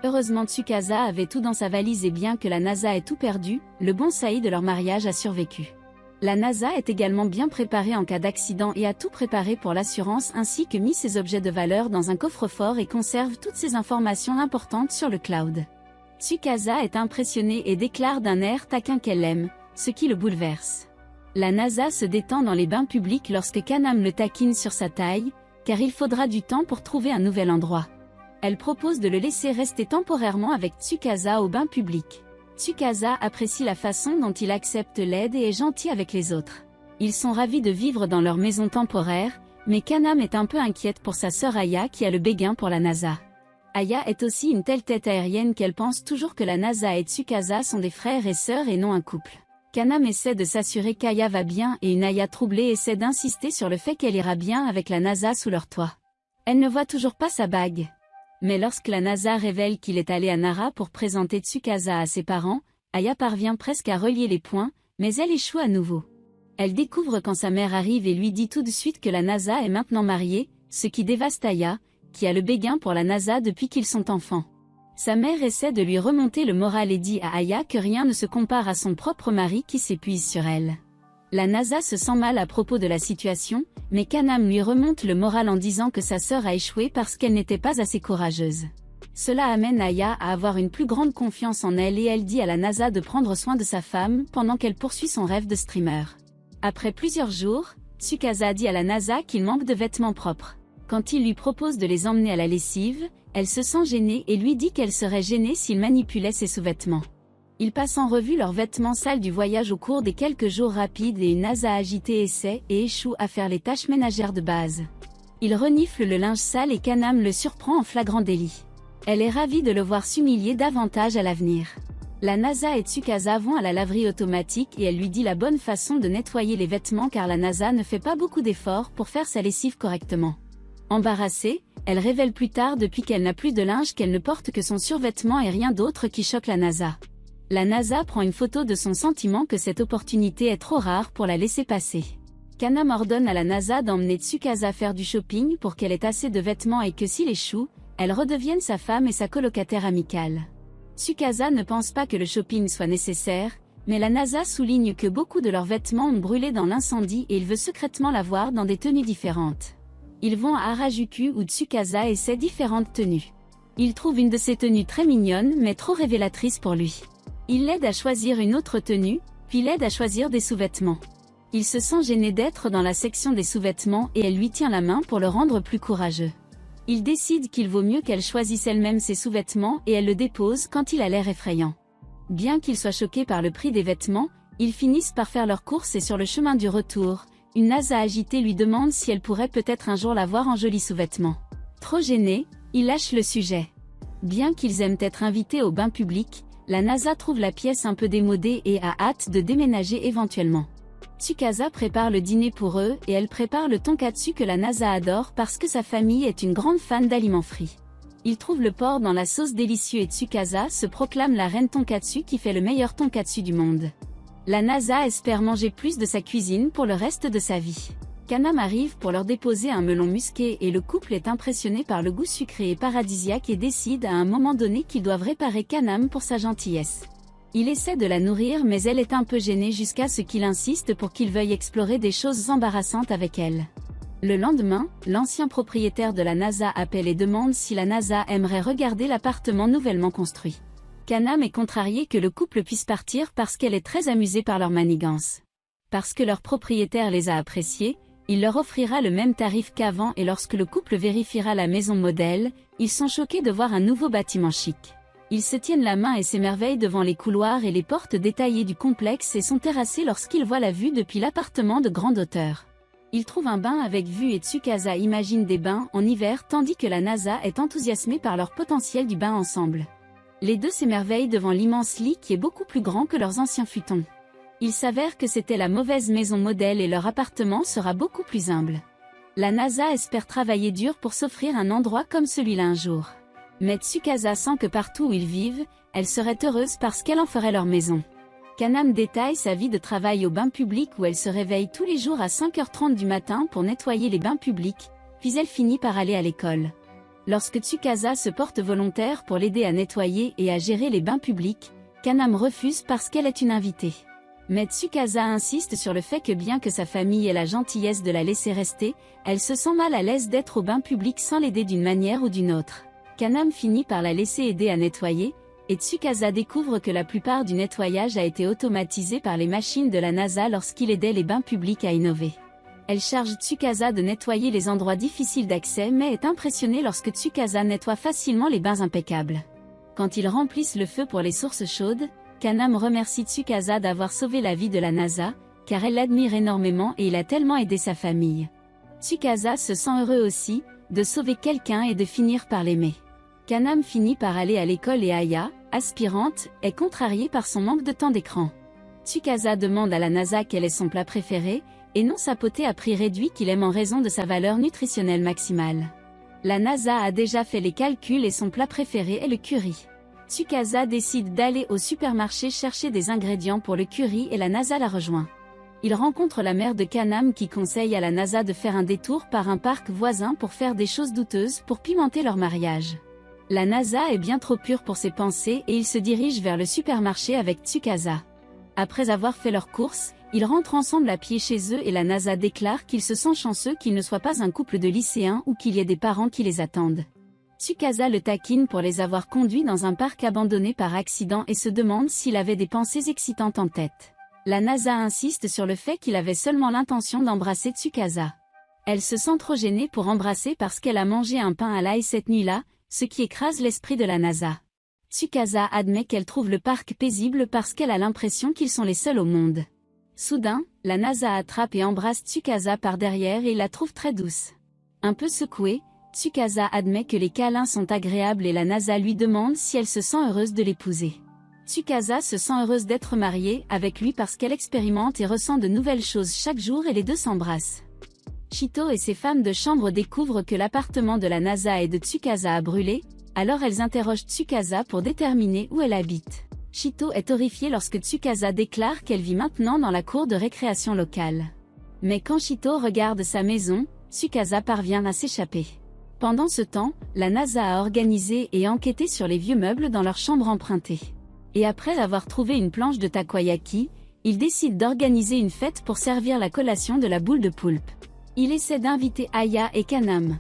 Heureusement Tsukasa avait tout dans sa valise et bien que la NASA ait tout perdu, le bonsaï de leur mariage a survécu. La NASA est également bien préparée en cas d'accident et a tout préparé pour l'assurance ainsi que mis ses objets de valeur dans un coffre-fort et conserve toutes ces informations importantes sur le cloud. Tsukasa est impressionnée et déclare d'un air taquin qu'elle l'aime, ce qui le bouleverse. La NASA se détend dans les bains publics lorsque Kaname le taquine sur sa taille, car il faudra du temps pour trouver un nouvel endroit. Elle propose de le laisser rester temporairement avec Tsukasa au bain public. Tsukasa apprécie la façon dont il accepte l'aide et est gentil avec les autres. Ils sont ravis de vivre dans leur maison temporaire, mais Kaname est un peu inquiète pour sa sœur Aya qui a le béguin pour la NASA. Aya est aussi une telle tête aérienne qu'elle pense toujours que la NASA et Tsukasa sont des frères et sœurs et non un couple. Kaname essaie de s'assurer qu'Aya va bien et une Aya troublée essaie d'insister sur le fait qu'elle ira bien avec la NASA sous leur toit. Elle ne voit toujours pas sa bague. Mais lorsque la NASA révèle qu'il est allé à Nara pour présenter Tsukasa à ses parents, Aya parvient presque à relier les points, mais elle échoue à nouveau. Elle découvre quand sa mère arrive et lui dit tout de suite que la NASA est maintenant mariée, ce qui dévaste Aya, qui a le béguin pour la NASA depuis qu'ils sont enfants. Sa mère essaie de lui remonter le moral et dit à Aya que rien ne se compare à son propre mari qui s'épuise sur elle. La NASA se sent mal à propos de la situation, mais Kaname lui remonte le moral en disant que sa sœur a échoué parce qu'elle n'était pas assez courageuse. Cela amène Aya à avoir une plus grande confiance en elle et elle dit à la NASA de prendre soin de sa femme pendant qu'elle poursuit son rêve de streamer. Après plusieurs jours, Tsukasa dit à la NASA qu'il manque de vêtements propres. Quand il lui propose de les emmener à la lessive, elle se sent gênée et lui dit qu'elle serait gênée s'il manipulait ses sous-vêtements. Ils passent en revue leurs vêtements sales du voyage au cours des quelques jours rapides et une NASA agitée essaie et échoue à faire les tâches ménagères de base. Il renifle le linge sale et Kaname le surprend en flagrant délit. Elle est ravie de le voir s'humilier davantage à l'avenir. La NASA et Tsukasa vont à la laverie automatique et elle lui dit la bonne façon de nettoyer les vêtements car la NASA ne fait pas beaucoup d'efforts pour faire sa lessive correctement. Embarrassée, elle révèle plus tard depuis qu'elle n'a plus de linge qu'elle ne porte que son survêtement et rien d'autre qui choque la NASA. La NASA prend une photo de son sentiment que cette opportunité est trop rare pour la laisser passer. Kaname ordonne à la NASA d'emmener Tsukasa faire du shopping pour qu'elle ait assez de vêtements et que s'il échoue, elle redevienne sa femme et sa colocataire amicale. Tsukasa ne pense pas que le shopping soit nécessaire, mais la NASA souligne que beaucoup de leurs vêtements ont brûlé dans l'incendie et il veut secrètement la voir dans des tenues différentes. Ils vont à Harajuku où Tsukasa essaie différentes tenues. Il trouve une de ces tenues très mignonne mais trop révélatrice pour lui. Il l'aide à choisir une autre tenue, puis l'aide à choisir des sous-vêtements. Il se sent gêné d'être dans la section des sous-vêtements et elle lui tient la main pour le rendre plus courageux. Il décide qu'il vaut mieux qu'elle choisisse elle-même ses sous-vêtements et elle le dépose quand il a l'air effrayant. Bien qu'il soit choqué par le prix des vêtements, ils finissent par faire leurs courses et sur le chemin du retour, une NASA agitée lui demande si elle pourrait peut-être un jour la voir en jolis sous-vêtements. Trop gêné, il lâche le sujet. Bien qu'ils aiment être invités au bain public, la NASA trouve la pièce un peu démodée et a hâte de déménager éventuellement. Tsukasa prépare le dîner pour eux et elle prépare le tonkatsu que la NASA adore parce que sa famille est une grande fan d'aliments frits. Il trouve le porc dans la sauce délicieux et Tsukasa se proclame la reine tonkatsu qui fait le meilleur tonkatsu du monde. La NASA espère manger plus de sa cuisine pour le reste de sa vie. Kanam arrive pour leur déposer un melon musqué et le couple est impressionné par le goût sucré et paradisiaque et décide à un moment donné qu'ils doivent réparer Kanam pour sa gentillesse. Il essaie de la nourrir mais elle est un peu gênée jusqu'à ce qu'il insiste pour qu'il veuille explorer des choses embarrassantes avec elle. Le lendemain, l'ancien propriétaire de la NASA appelle et demande si la NASA aimerait regarder l'appartement nouvellement construit. Kanam est contrariée que le couple puisse partir parce qu'elle est très amusée par leur manigance. Parce que leur propriétaire les a appréciés, il leur offrira le même tarif qu'avant et lorsque le couple vérifiera la maison modèle, ils sont choqués de voir un nouveau bâtiment chic. Ils se tiennent la main et s'émerveillent devant les couloirs et les portes détaillées du complexe et sont terrassés lorsqu'ils voient la vue depuis l'appartement de grande hauteur. Ils trouvent un bain avec vue et Tsukasa imagine des bains en hiver tandis que la NASA est enthousiasmée par leur potentiel du bain ensemble. Les deux s'émerveillent devant l'immense lit qui est beaucoup plus grand que leurs anciens futons. Il s'avère que c'était la mauvaise maison modèle et leur appartement sera beaucoup plus humble. La NASA espère travailler dur pour s'offrir un endroit comme celui-là un jour. Mais Tsukasa sent que partout où ils vivent, elle serait heureuse parce qu'elle en ferait leur maison. Kanam détaille sa vie de travail au bain public où elle se réveille tous les jours à 5h30 du matin pour nettoyer les bains publics, puis elle finit par aller à l'école. Lorsque Tsukasa se porte volontaire pour l'aider à nettoyer et à gérer les bains publics, Kanam refuse parce qu'elle est une invitée. Mais Tsukasa insiste sur le fait que bien que sa famille ait la gentillesse de la laisser rester, elle se sent mal à l'aise d'être au bain public sans l'aider d'une manière ou d'une autre. Kanam finit par la laisser aider à nettoyer, et Tsukasa découvre que la plupart du nettoyage a été automatisé par les machines de la NASA lorsqu'il aidait les bains publics à innover. Elle charge Tsukasa de nettoyer les endroits difficiles d'accès mais est impressionnée lorsque Tsukasa nettoie facilement les bains impeccables. Quand ils remplissent le feu pour les sources chaudes, Kanam remercie Tsukasa d'avoir sauvé la vie de la NASA, car elle l'admire énormément et il a tellement aidé sa famille. Tsukasa se sent heureux aussi, de sauver quelqu'un et de finir par l'aimer. Kanam finit par aller à l'école et Aya, aspirante, est contrariée par son manque de temps d'écran. Tsukasa demande à la NASA quel est son plat préféré, et non sa potée à prix réduit qu'il aime en raison de sa valeur nutritionnelle maximale. La NASA a déjà fait les calculs et son plat préféré est le curry. Tsukasa décide d'aller au supermarché chercher des ingrédients pour le curry et la NASA la rejoint. Il rencontre la mère de Kanam qui conseille à la NASA de faire un détour par un parc voisin pour faire des choses douteuses pour pimenter leur mariage. La NASA est bien trop pure pour ses pensées et ils se dirigent vers le supermarché avec Tsukasa. Après avoir fait leurs courses, ils rentrent ensemble à pied chez eux et la NASA déclare qu'ils se sentent chanceux qu'ils ne soient pas un couple de lycéens ou qu'il y ait des parents qui les attendent. Tsukasa le taquine pour les avoir conduits dans un parc abandonné par accident et se demande s'il avait des pensées excitantes en tête. La NASA insiste sur le fait qu'il avait seulement l'intention d'embrasser Tsukasa. Elle se sent trop gênée pour embrasser parce qu'elle a mangé un pain à l'ail cette nuit-là, ce qui écrase l'esprit de la NASA. Tsukasa admet qu'elle trouve le parc paisible parce qu'elle a l'impression qu'ils sont les seuls au monde. Soudain, la NASA attrape et embrasse Tsukasa par derrière et la trouve très douce. Un peu secouée, Tsukasa admet que les câlins sont agréables et la NASA lui demande si elle se sent heureuse de l'épouser. Tsukasa se sent heureuse d'être mariée avec lui parce qu'elle expérimente et ressent de nouvelles choses chaque jour et les deux s'embrassent. Chito et ses femmes de chambre découvrent que l'appartement de la NASA et de Tsukasa a brûlé, alors elles interrogent Tsukasa pour déterminer où elle habite. Chito est horrifiée lorsque Tsukasa déclare qu'elle vit maintenant dans la cour de récréation locale. Mais quand Chito regarde sa maison, Tsukasa parvient à s'échapper. Pendant ce temps, la NASA a organisé et enquêté sur les vieux meubles dans leur chambre empruntée. Et après avoir trouvé une planche de takoyaki, ils décident d'organiser une fête pour servir la collation de la boule de poulpe. Il essaie d'inviter Aya et Kanam.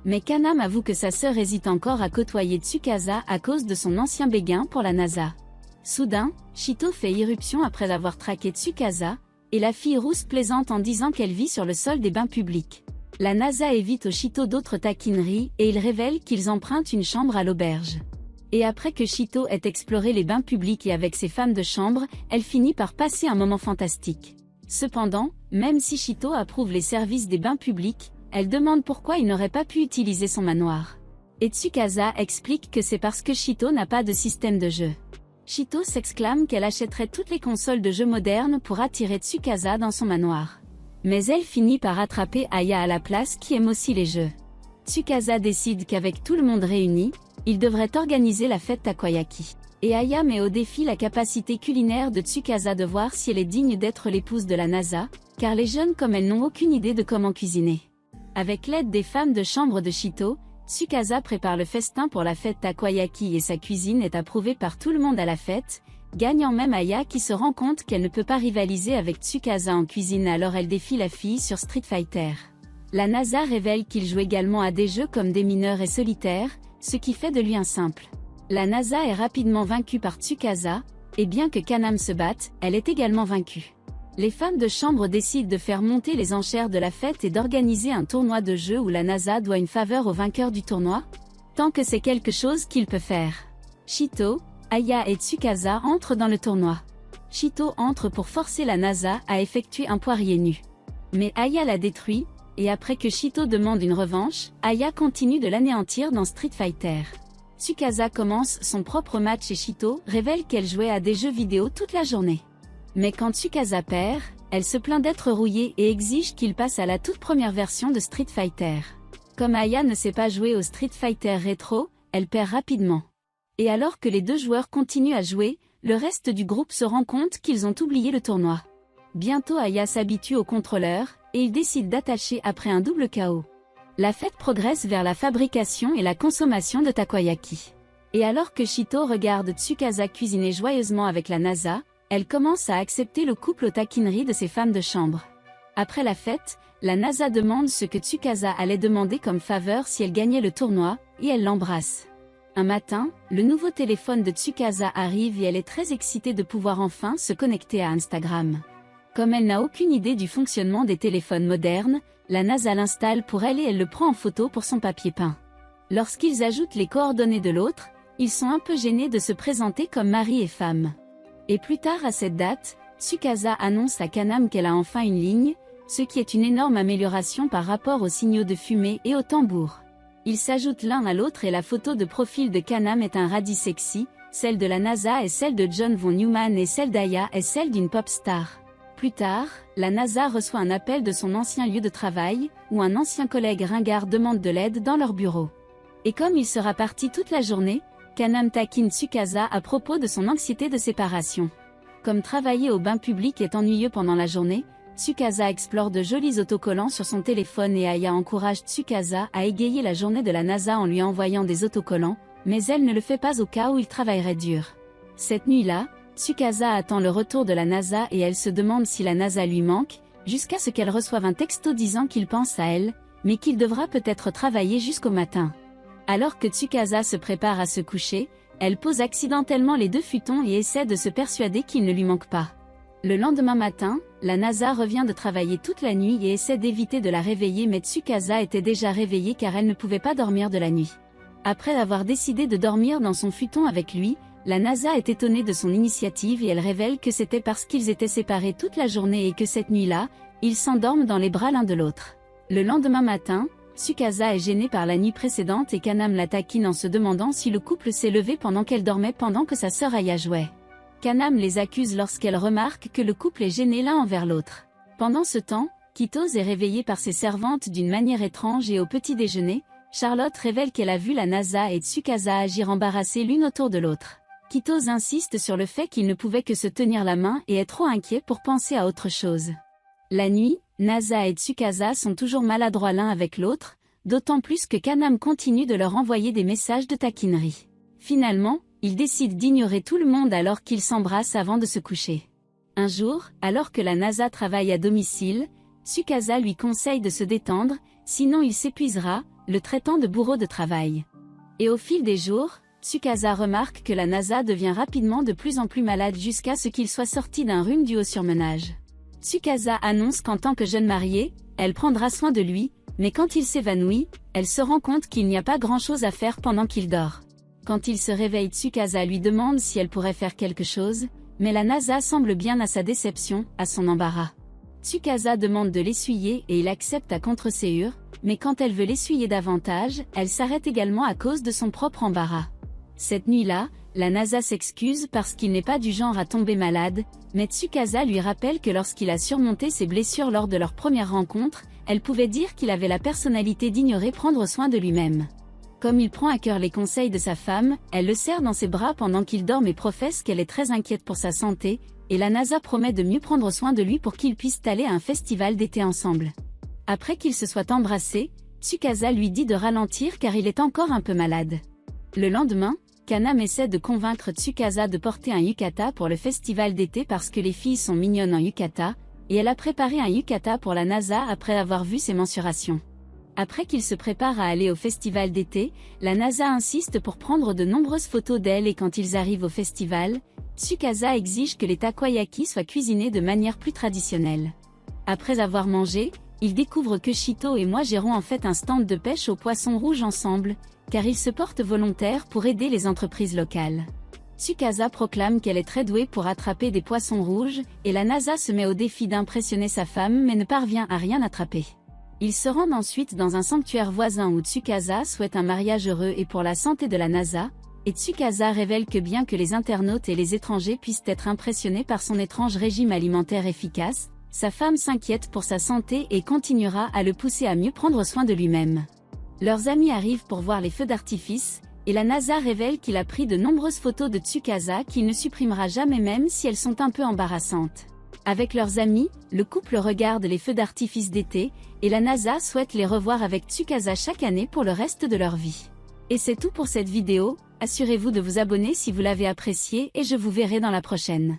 Mais Kanam avoue que sa sœur hésite encore à côtoyer Tsukasa à cause de son ancien béguin pour la NASA. Soudain, Chito fait irruption après avoir traqué Tsukasa, Et la fille rousse plaisante en disant qu'elle vit sur le sol des bains publics. La NASA évite aux Chito d'autres taquineries et il révèle qu'ils empruntent une chambre à l'auberge. Et après que Chito ait exploré les bains publics et avec ses femmes de chambre, elle finit par passer un moment fantastique. Cependant, même si Chito approuve les services des bains publics, elle demande pourquoi il n'aurait pas pu utiliser son manoir. Et Tsukasa explique que c'est parce que Chito n'a pas de système de jeu. Chito s'exclame qu'elle achèterait toutes les consoles de jeux modernes pour attirer Tsukasa dans son manoir. Mais elle finit par attraper Aya à la place qui aime aussi les jeux. Tsukasa décide qu'avec tout le monde réuni, il devrait organiser la fête takoyaki. Et Aya met au défi la capacité culinaire de Tsukasa de voir si elle est digne d'être l'épouse de la NASA, car les jeunes comme elle n'ont aucune idée de comment cuisiner. Avec l'aide des femmes de chambre de Chito, Tsukasa prépare le festin pour la fête takoyaki et sa cuisine est approuvée par tout le monde à la fête, gagnant même Aya qui se rend compte qu'elle ne peut pas rivaliser avec Tsukasa en cuisine alors elle défie la fille sur Street Fighter. La NASA révèle qu'il joue également à des jeux comme des mineurs et solitaires, ce qui fait de lui un simple. La NASA est rapidement vaincue par Tsukasa, et bien que Kaname se batte, elle est également vaincue. Les femmes de chambre décident de faire monter les enchères de la fête et d'organiser un tournoi de jeu où la NASA doit une faveur au vainqueur du tournoi, tant que c'est quelque chose qu'il peut faire. Chito, Aya et Tsukasa entrent dans le tournoi. Chito entre pour forcer la NASA à effectuer un poirier nu. Mais Aya la détruit, et après que Chito demande une revanche, Aya continue de l'anéantir dans Street Fighter. Tsukasa commence son propre match et Chito révèle qu'elle jouait à des jeux vidéo toute la journée. Mais quand Tsukasa perd, elle se plaint d'être rouillée et exige qu'il passe à la toute première version de Street Fighter. Comme Aya ne sait pas jouer au Street Fighter rétro, elle perd rapidement. Et alors que les deux joueurs continuent à jouer, le reste du groupe se rend compte qu'ils ont oublié le tournoi. Bientôt Aya s'habitue au contrôleur, et il décide d'attacher après un double KO. La fête progresse vers la fabrication et la consommation de takoyaki. Et alors que Chito regarde Tsukasa cuisiner joyeusement avec la NASA, elle commence à accepter le couple aux taquineries de ses femmes de chambre. Après la fête, la NASA demande ce que Tsukasa allait demander comme faveur si elle gagnait le tournoi, et elle l'embrasse. Un matin, le nouveau téléphone de Tsukasa arrive et elle est très excitée de pouvoir enfin se connecter à Instagram. Comme elle n'a aucune idée du fonctionnement des téléphones modernes, la NASA l'installe pour elle et elle le prend en photo pour son papier peint. Lorsqu'ils ajoutent les coordonnées de l'autre, ils sont un peu gênés de se présenter comme mari et femme. Et plus tard à cette date, Tsukasa annonce à Kaname qu'elle a enfin une ligne, ce qui est une énorme amélioration par rapport aux signaux de fumée et au tambour. Ils s'ajoutent l'un à l'autre et la photo de profil de Kaname est un radis sexy, celle de la NASA est celle de John von Neumann et celle d'Aya est celle d'une pop star. Plus tard, la NASA reçoit un appel de son ancien lieu de travail, où un ancien collègue ringard demande de l'aide dans leur bureau. Et comme il sera parti toute la journée, Kaname taquine Tsukasa à propos de son anxiété de séparation. Comme travailler au bain public est ennuyeux pendant la journée, Tsukasa explore de jolis autocollants sur son téléphone et Aya encourage Tsukasa à égayer la journée de la NASA en lui envoyant des autocollants, mais elle ne le fait pas au cas où il travaillerait dur. Cette nuit-là, Tsukasa attend le retour de la NASA et elle se demande si la NASA lui manque, jusqu'à ce qu'elle reçoive un texto disant qu'il pense à elle, mais qu'il devra peut-être travailler jusqu'au matin. Alors que Tsukasa se prépare à se coucher, elle pose accidentellement les deux futons et essaie de se persuader qu'il ne lui manque pas. Le lendemain matin, la NASA revient de travailler toute la nuit et essaie d'éviter de la réveiller mais Tsukasa était déjà réveillée car elle ne pouvait pas dormir de la nuit. Après avoir décidé de dormir dans son futon avec lui, la NASA est étonnée de son initiative et elle révèle que c'était parce qu'ils étaient séparés toute la journée et que cette nuit-là, ils s'endorment dans les bras l'un de l'autre. Le lendemain matin, Tsukasa est gênée par la nuit précédente et Kaname la taquine en se demandant si le couple s'est levé pendant qu'elle dormait pendant que sa sœur Aya jouait. Kaname les accuse lorsqu'elle remarque que le couple est gêné l'un envers l'autre. Pendant ce temps, Kitose est réveillée par ses servantes d'une manière étrange et au petit déjeuner, Charlotte révèle qu'elle a vu la NASA et Tsukasa agir embarrassées l'une autour de l'autre. Kitose insiste sur le fait qu'ils ne pouvaient que se tenir la main et est trop inquiet pour penser à autre chose. La nuit, NASA et Tsukasa sont toujours maladroits l'un avec l'autre, d'autant plus que Kaname continue de leur envoyer des messages de taquinerie. Finalement, ils décident d'ignorer tout le monde alors qu'ils s'embrassent avant de se coucher. Un jour, alors que la NASA travaille à domicile, Tsukasa lui conseille de se détendre, sinon il s'épuisera, le traitant de bourreau de travail. Et au fil des jours, Tsukasa remarque que la NASA devient rapidement de plus en plus malade jusqu'à ce qu'il soit sorti d'un rhume dû au surmenage. Tsukasa annonce qu'en tant que jeune mariée, elle prendra soin de lui, mais quand il s'évanouit, elle se rend compte qu'il n'y a pas grand-chose à faire pendant qu'il dort. Quand il se réveille, Tsukasa lui demande si elle pourrait faire quelque chose, mais la Nasa semble bien à sa déception, à son embarras. Tsukasa demande de l'essuyer et il accepte à contre-séhur, mais quand elle veut l'essuyer davantage, elle s'arrête également à cause de son propre embarras. Cette nuit-là, la Nasa s'excuse parce qu'il n'est pas du genre à tomber malade, mais Tsukasa lui rappelle que lorsqu'il a surmonté ses blessures lors de leur première rencontre, elle pouvait dire qu'il avait la personnalité d'ignorer prendre soin de lui-même. Comme il prend à cœur les conseils de sa femme, elle le serre dans ses bras pendant qu'il dort et professe qu'elle est très inquiète pour sa santé, et la Nasa promet de mieux prendre soin de lui pour qu'ils puissent aller à un festival d'été ensemble. Après qu'ils se soient embrassés, Tsukasa lui dit de ralentir car il est encore un peu malade. Le lendemain, Kaname essaie de convaincre Tsukasa de porter un yukata pour le festival d'été parce que les filles sont mignonnes en yukata, et elle a préparé un yukata pour la Nasa après avoir vu ses mensurations. Après qu'ils se préparent à aller au festival d'été, la Nasa insiste pour prendre de nombreuses photos d'elle et quand ils arrivent au festival, Tsukasa exige que les takoyaki soient cuisinés de manière plus traditionnelle. Après avoir mangé, ils découvrent que Shito et moi gérons en fait un stand de pêche aux poissons rouges ensemble, car ils se portent volontaires pour aider les entreprises locales. Tsukasa proclame qu'elle est très douée pour attraper des poissons rouges, et la Nasa se met au défi d'impressionner sa femme mais ne parvient à rien attraper. Ils se rendent ensuite dans un sanctuaire voisin où Tsukasa souhaite un mariage heureux et pour la santé de la Nasa, et Tsukasa révèle que bien que les internautes et les étrangers puissent être impressionnés par son étrange régime alimentaire efficace, sa femme s'inquiète pour sa santé et continuera à le pousser à mieux prendre soin de lui-même. Leurs amis arrivent pour voir les feux d'artifice, et la Nasa révèle qu'il a pris de nombreuses photos de Tsukasa qu'il ne supprimera jamais même si elles sont un peu embarrassantes. Avec leurs amis, le couple regarde les feux d'artifice d'été, et la Nasa souhaite les revoir avec Tsukasa chaque année pour le reste de leur vie. Et c'est tout pour cette vidéo, assurez-vous de vous abonner si vous l'avez appréciée et je vous verrai dans la prochaine.